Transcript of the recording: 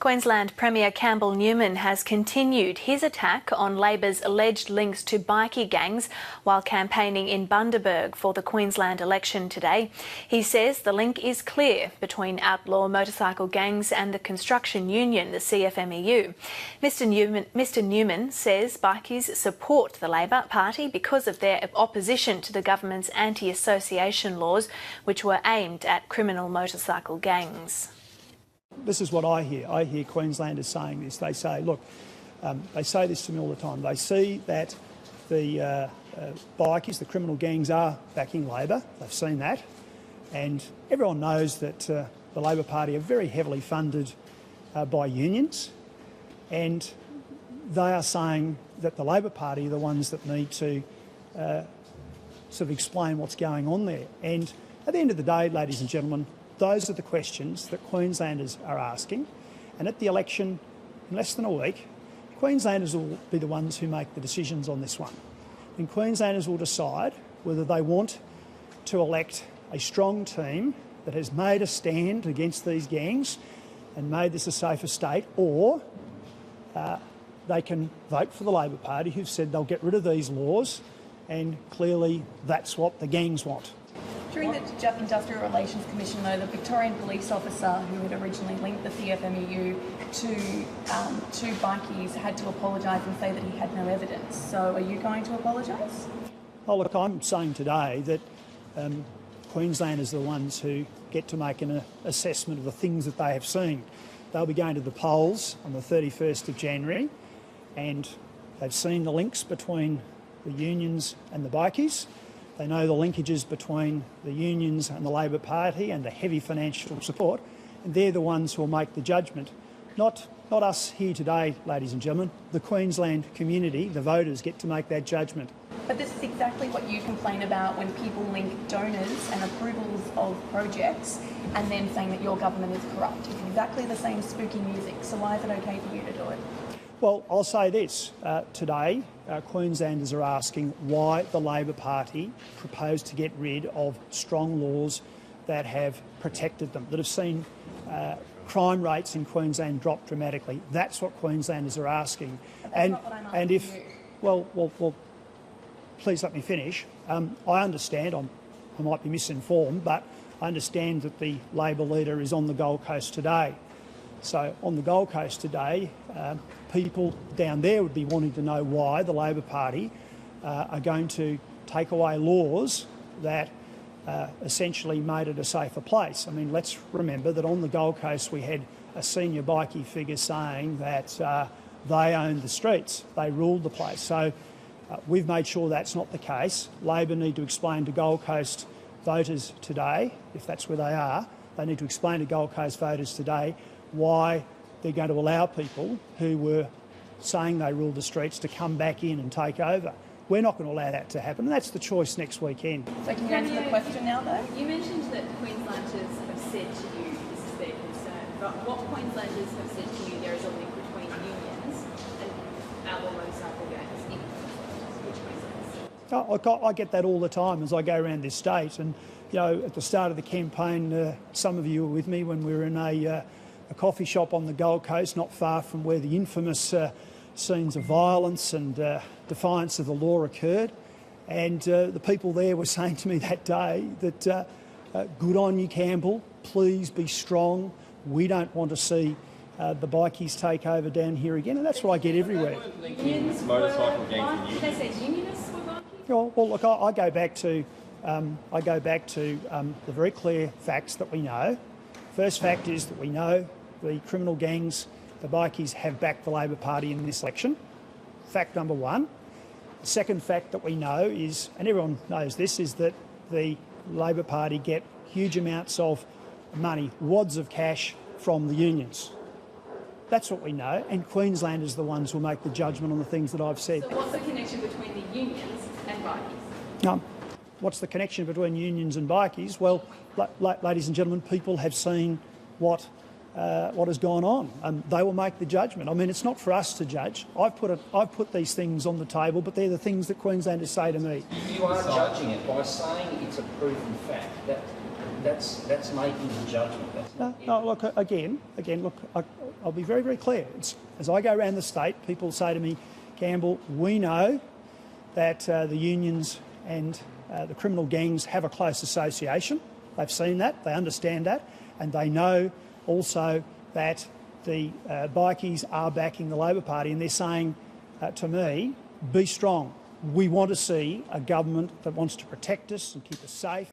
Queensland Premier Newman has continued his attack on Labor's alleged links to bikie gangs while campaigning in Bundaberg for the Queensland election today. He says the link is clear between outlaw motorcycle gangs and the construction union, the CFMEU. Mr Newman says bikies support the Labor Party because of their opposition to the government's anti-association laws, which were aimed at criminal motorcycle gangs. This is what I hear. I hear Queenslanders saying this. They say, look, they say this to me all the time. They see that the bikies, the criminal gangs, are backing Labor. They've seen that. And everyone knows that the Labor Party are very heavily funded by unions. And they are saying that the Labor Party are the ones that need to sort of explain what's going on there. And at the end of the day, ladies and gentlemen, those are the questions that Queenslanders are asking. And at the election, in less than a week, Queenslanders will be the ones who make the decisions on this one. And Queenslanders will decide whether they want to elect a strong team that has made a stand against these gangs and made this a safer state, or they can vote for the Labor Party, who've said they'll get rid of these laws, and clearly that's what the gangs want. During the Industrial Relations Commission, though, the Victorian police officer who had originally linked the CFMEU to bikies had to apologise and say that he had no evidence. So are you going to apologise? Oh, look, I'm saying today that Queenslanders are the ones who get to make an assessment of the things that they have seen. They'll be going to the polls on the 31st of January, and they've seen the links between the unions and the bikies. They know the linkages between the unions and the Labor Party and the heavy financial support, and they're the ones who will make the judgment. Not us here today, ladies and gentlemen. The Queensland community, the voters, get to make that judgment. But this is exactly what you complain about when people link donors and approvals of projects and then saying that your government is corrupt. It's exactly the same spooky music, so why is it okay for you to do it? Well, I'll say this. Today, Queenslanders are asking why the Labor Party proposed to get rid of strong laws that have protected them, that have seen crime rates in Queensland drop dramatically. That's what Queenslanders are asking. And if, well, please let me finish. I understand, I might be misinformed, but I understand that the Labor leader is on the Gold Coast today. So on the Gold Coast today, people down there would be wanting to know why the Labor Party are going to take away laws that essentially made it a safer place. I mean, let's remember that on the Gold Coast we had a senior bikie figure saying that they owned the streets, they ruled the place. So we've made sure that's not the case. Labor need to explain to Gold Coast voters today, if that's where they are, they need to explain to Gold Coast voters today why they're going to allow people who were saying they ruled the streets to come back in and take over. We're not going to allow that to happen, and that's the choice next weekend. So can you answer the question now, though? You mentioned that Queenslanders have said to you this is their concern, but what Queenslanders have said to you there is a link between unions and outlaw motorcycle gangs in Queensland? Which Queenslanders? I get that all the time as I go around this state, and you know, at the start of the campaign, some of you were with me when we were in a coffee shop on the Gold Coast, not far from where the infamous scenes of violence and defiance of the law occurred. And the people there were saying to me that day that good on you, Campbell, please be strong. We don't want to see the bikies take over down here again. And that's what I get everywhere. Unions motorcycle gangs and unions. They said unionists were bikies? Well, look, I go back to the very clear facts that we know. First fact is that we know the criminal gangs, the bikies, have backed the Labor Party in this election. Fact number one. The second fact that we know is, and everyone knows this, is that the Labor Party get huge amounts of money, wads of cash from the unions. That's what we know, and Queenslanders are the ones who will make the judgment on the things that I've said. So what's the connection between the unions and bikies? What's the connection between unions and bikies? Well, ladies and gentlemen, people have seen what has gone on. They will make the judgment. I mean, it's not for us to judge. I've put these things on the table, but they're the things that Queenslanders say to me. You are judging it by saying it's a proven fact. That's making the judgment. No, look, again, look, I'll be very, very clear. As I go around the state, people say to me, Campbell, we know that the unions and the criminal gangs have a close association. They've seen that, they understand that, and they know also that the bikies are backing the Labor Party, and they're saying to me, be strong. We want to see a government that wants to protect us and keep us safe.